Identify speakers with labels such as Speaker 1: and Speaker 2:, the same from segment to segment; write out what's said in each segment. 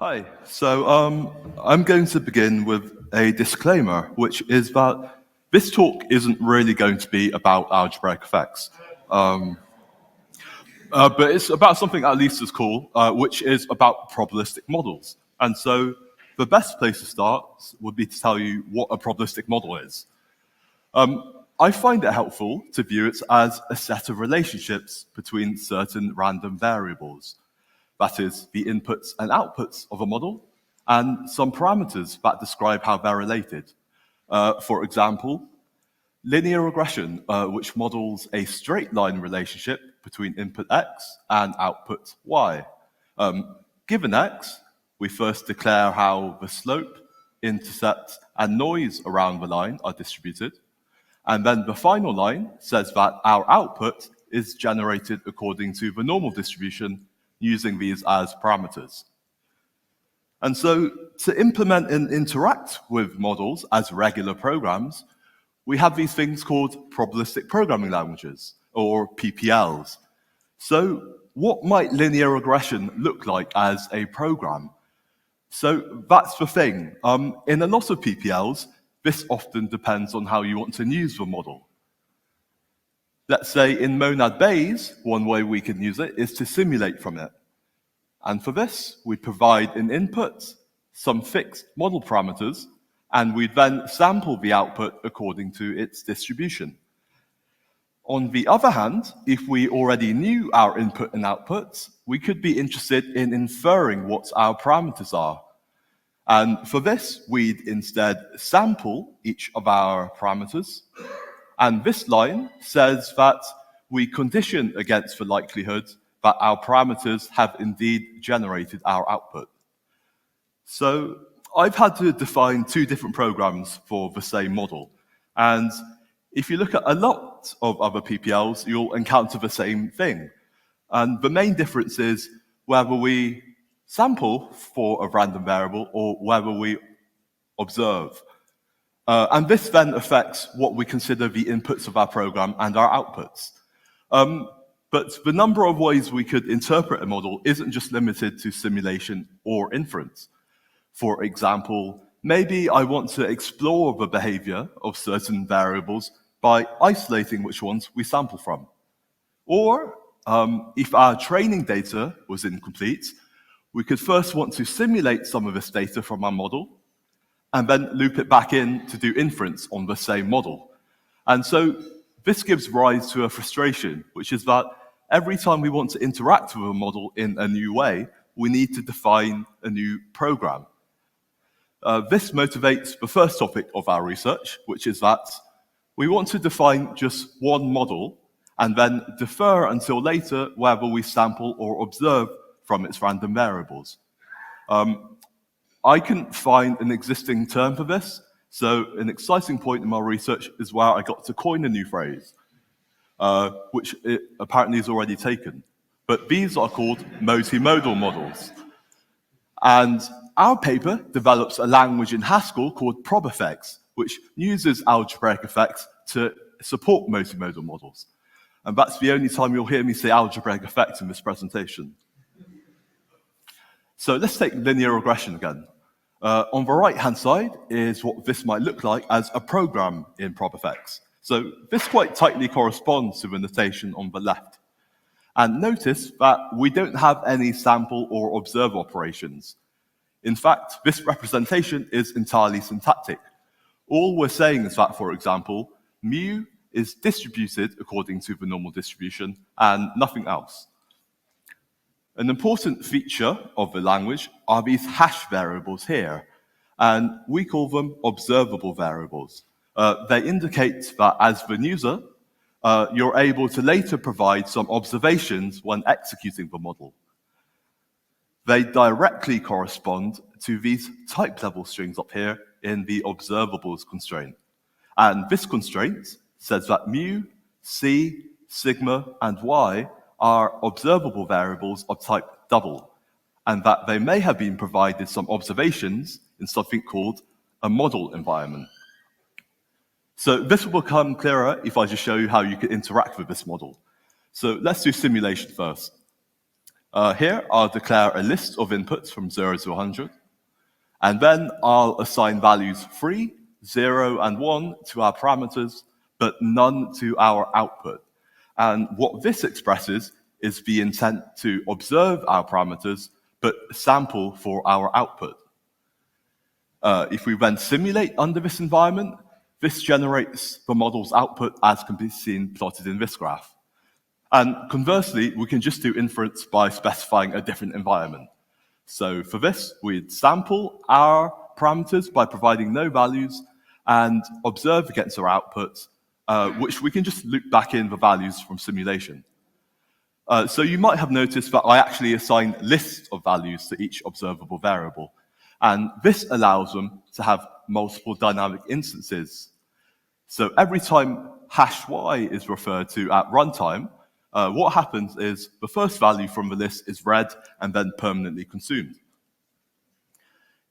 Speaker 1: Hi. I'm going to begin with a disclaimer, which is that this talk isn't really going to be about algebraic effects. But it's about something at least as cool, which is about probabilistic models. And so the best place to start would be to tell you what a probabilistic model is. I find it helpful to view it as a set of relationships between certain random variables. That is, the inputs and outputs of a model, and some parameters that describe how they're related. For example, linear regression, which models a straight line relationship between input x and output y. Given x, we first declare how the slope, intercept, and noise around the line are distributed, and then the final line says that our output is generated according to the normal distribution using these as parameters. And so to implement and interact with models as regular programs, we have these things called probabilistic programming languages, or PPLs. So what might linear regression look like as a program? So that's the thing. In a lot of PPLs, this often depends on how you want to use the model. Let's say in monad Bayes, one way we can use it is to simulate from it. And for this, we provide an input, some fixed model parameters, and we then sample the output according to its distribution. On the other hand, if we already knew our input and outputs, we could be interested in inferring what our parameters are. And for this, we'd instead sample each of our parameters. And this line says that we condition against the likelihood that our parameters have indeed generated our output. So I've had to define two different programs for the same model. And if you look at a lot of other PPLs, you'll encounter the same thing. And the main difference is whether we sample for a random variable or whether we observe. And this then affects what we consider the inputs of our program and our outputs. But the number of ways we could interpret a model isn't just limited to simulation or inference. For example, maybe I want to explore the behavior of certain variables by isolating which ones we sample from. Or, if our training data was incomplete, we could first want to simulate some of this data from our model, and then loop it back in to do inference on the same model. And so this gives rise to a frustration, which is that every time we want to interact with a model in a new way, we need to define a new program. This motivates the first topic of our research, which is that we want to define just one model and then defer until later whether we sample or observe from its random variables. I couldn't find an existing term for this, so an exciting point in my research is where I got to coin a new phrase, which it apparently is already taken. But these are called multimodal models. And our paper develops a language in Haskell called propfx, which uses algebraic effects to support multimodal models. And that's the only time you'll hear me say algebraic effects in this presentation. So let's take linear regression again. On the right-hand side is what this might look like as a program in propfx. So this quite tightly corresponds to the notation on the left. And notice that we don't have any sample or observe operations. In fact, this representation is entirely syntactic. All we're saying is that, for example, mu is distributed according to the normal distribution and nothing else. An important feature of the language are these hash variables here, and we call them observable variables. They indicate that as the user, you're able to later provide some observations when executing the model. They directly correspond to these type-level strings up here in the observables constraint. And this constraint says that mu, c, sigma, and y are observable variables of type double, and that they may have been provided some observations in something called a model environment. So this will become clearer if I just show you how you can interact with this model. So let's do simulation first. Here, I'll declare a list of inputs from 0 to 100, and then I'll assign values 3, 0, and 1 to our parameters, but none to our output. And what this expresses is the intent to observe our parameters, but sample for our output. If we then simulate under this environment, this generates the model's output as can be seen plotted in this graph. And conversely, we can just do inference by specifying a different environment. So for this, we'd sample our parameters by providing no values and observe against our output, which we can just loop back in the values from simulation. So you might have noticed that I actually assign lists of values to each observable variable. And this allows them to have multiple dynamic instances. So every time hash y is referred to at runtime, what happens is the first value from the list is read and then permanently consumed.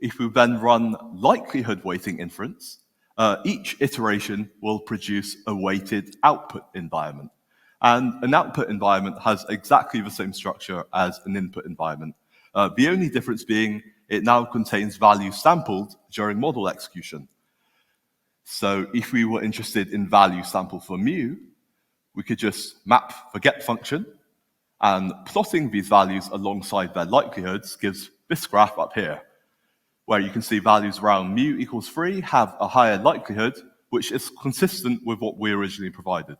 Speaker 1: If we then run likelihood weighting inference, each iteration will produce a weighted output environment. And an output environment has exactly the same structure as an input environment. The only difference being it now contains values sampled during model execution. So if we were interested in value sample for mu, we could just map the get function, and plotting these values alongside their likelihoods gives this graph up here, where you can see values around mu equals 3 have a higher likelihood, which is consistent with what we originally provided.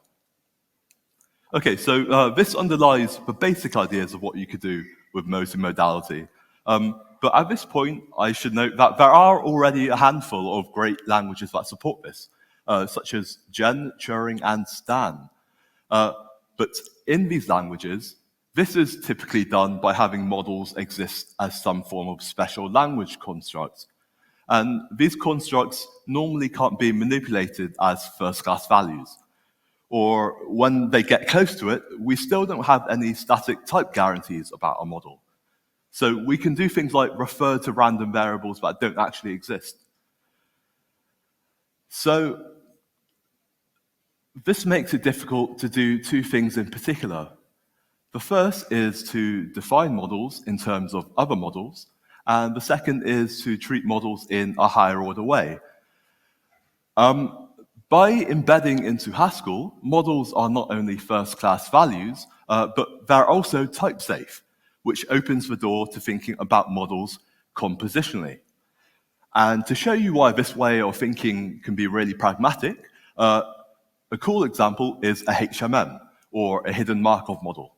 Speaker 1: Okay, so this underlies the basic ideas of what you could do with multimodality. But at this point, I should note that there are already a handful of great languages that support this, such as Gen, Turing, and Stan. But in these languages, this is typically done by having models exist as some form of special language construct. And these constructs normally can't be manipulated as first-class values. Or when they get close to it, we still don't have any static type guarantees about our model. So we can do things like refer to random variables that don't actually exist. So this makes it difficult to do two things in particular. The first is to define models in terms of other models, and the second is to treat models in a higher order way. By embedding into Haskell, models are not only first-class values, but they're also type-safe, which opens the door to thinking about models compositionally. And to show you why this way of thinking can be really pragmatic, a cool example is a HMM, or a hidden Markov model.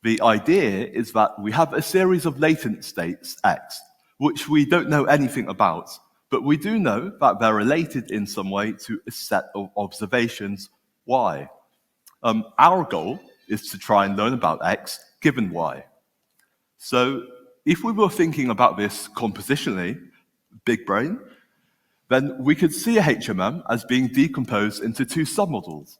Speaker 1: The idea is that we have a series of latent states, x, which we don't know anything about, but we do know that they're related in some way to a set of observations, y. Our goal is to try and learn about x given y. So if we were thinking about this compositionally, big brain, then we could see a HMM as being decomposed into two submodels.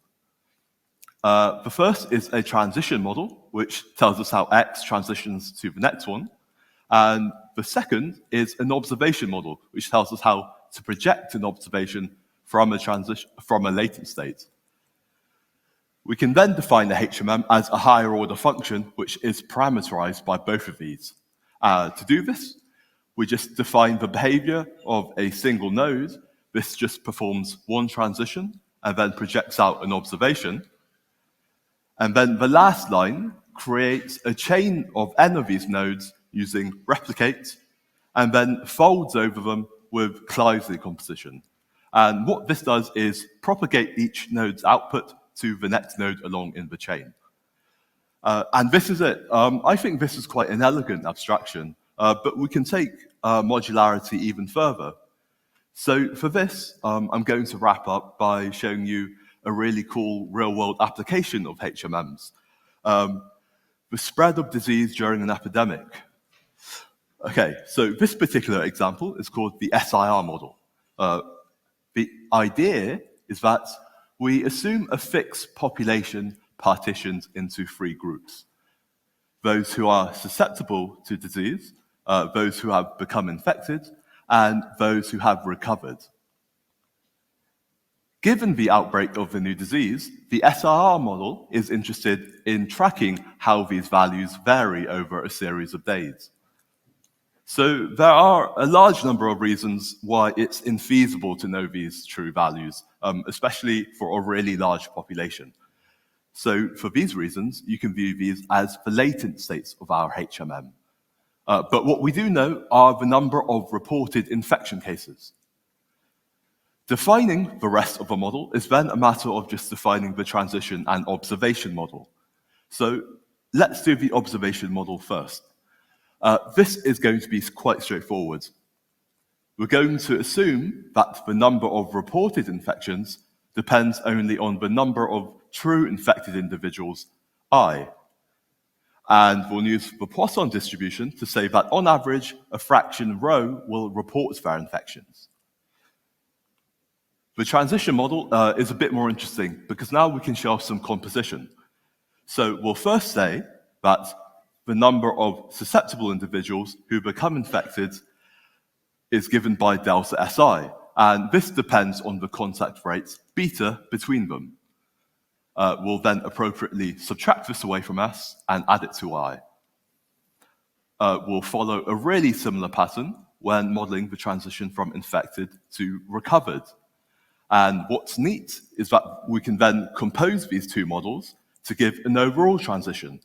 Speaker 1: The first is a transition model, which tells us how x transitions to the next one. And the second is an observation model, which tells us how to project an observation from a latent state. We can then define the HMM as a higher order function, which is parameterized by both of these. To do this, we just define the behavior of a single node. This just performs one transition and then projects out an observation. And then the last line creates a chain of n of these nodes using replicate, and then folds over them with Kleively composition. And what this does is propagate each node's output to the next node along in the chain. And this is it. I think this is quite an elegant abstraction, but we can take modularity even further. So for this, I'm going to wrap up by showing you a really cool real-world application of HMMs. The spread of disease during an epidemic. Okay, so this particular example is called the SIR model. The idea is that we assume a fixed population partitioned into three groups. Those who are susceptible to disease, those who have become infected, and those who have recovered. Given the outbreak of the new disease, the SIR model is interested in tracking how these values vary over a series of days. So there are a large number of reasons why it's infeasible to know these true values, especially for a really large population. So for these reasons, you can view these as the latent states of our HMM. But what we do know are the number of reported infection cases. Defining the rest of the model is then a matter of just defining the transition and observation model. So let's do the observation model first. This is going to be quite straightforward. We're going to assume that the number of reported infections depends only on the number of true infected individuals, I. And we'll use the Poisson distribution to say that on average, a fraction rho will report their infections. The transition model is a bit more interesting because now we can show off some composition. So we'll first say that the number of susceptible individuals who become infected is given by delta SI, and this depends on the contact rates beta between them. We'll then appropriately subtract this away from S and add it to I. We'll follow a really similar pattern when modeling the transition from infected to recovered. And what's neat is that we can then compose these two models to give an overall transition,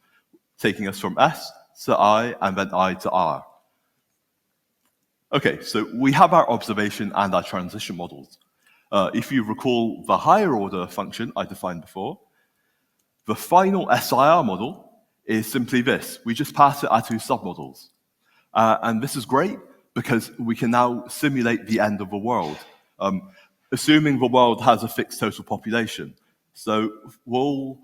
Speaker 1: taking us from S to I and then I to R. Okay, so we have our observation and our transition models. If you recall the higher order function I defined before, the final SIR model is simply this. We just pass it our two submodels. And this is great because we can now simulate the end of the world, assuming the world has a fixed total population. So we'll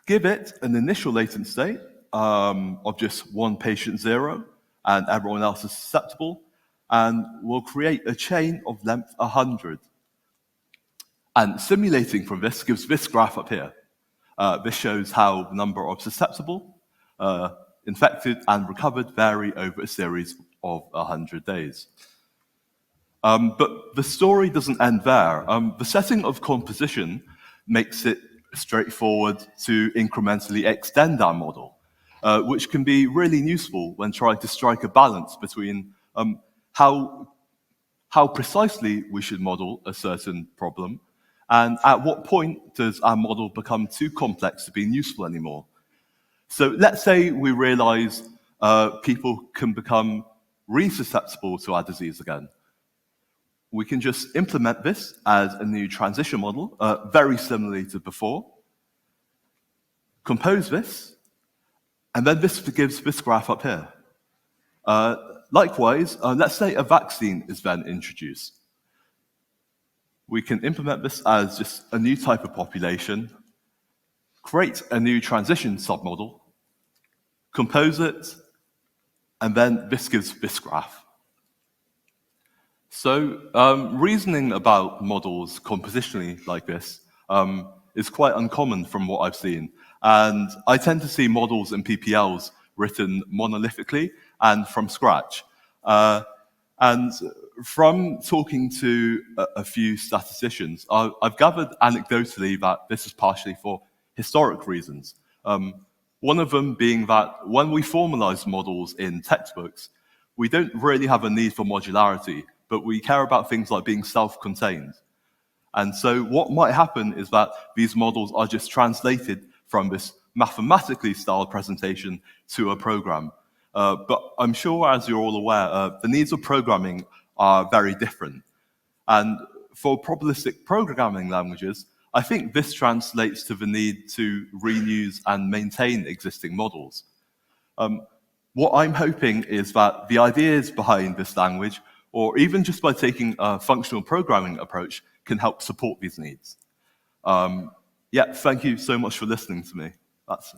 Speaker 1: give it an initial latent state of just one patient 0, and everyone else is susceptible, and we'll create a chain of length 100. And simulating from this gives this graph up here. This shows how the number of susceptible, infected, and recovered vary over a series of 100 days. But the story doesn't end there. The setting of composition makes it straightforward to incrementally extend our model, which can be really useful when trying to strike a balance between how precisely we should model a certain problem and at what point does our model become too complex to be useful anymore. So let's say we realize people can become resusceptible to our disease again. We can just implement this as a new transition model, very similarly to before, compose this, and then this gives this graph up here. Likewise, let's say a vaccine is then introduced. We can implement this as just a new type of population, create a new transition submodel, compose it, and then this gives this graph. So reasoning about models compositionally like this is quite uncommon from what I've seen. And I tend to see models in PPLs written monolithically and from scratch. And from talking to a few statisticians, I've gathered anecdotally that this is partially for historic reasons. One of them being that when we formalize models in textbooks, we don't really have a need for modularity, but we care about things like being self-contained. And so what might happen is that these models are just translated from this mathematically styled presentation to a program. But I'm sure, as you're all aware, the needs of programming are very different. And for probabilistic programming languages, I think this translates to the need to reuse and maintain existing models. What I'm hoping is that the ideas behind this language, or even just by taking a functional programming approach, can help support these needs. Yeah, thank you so much for listening to me. That's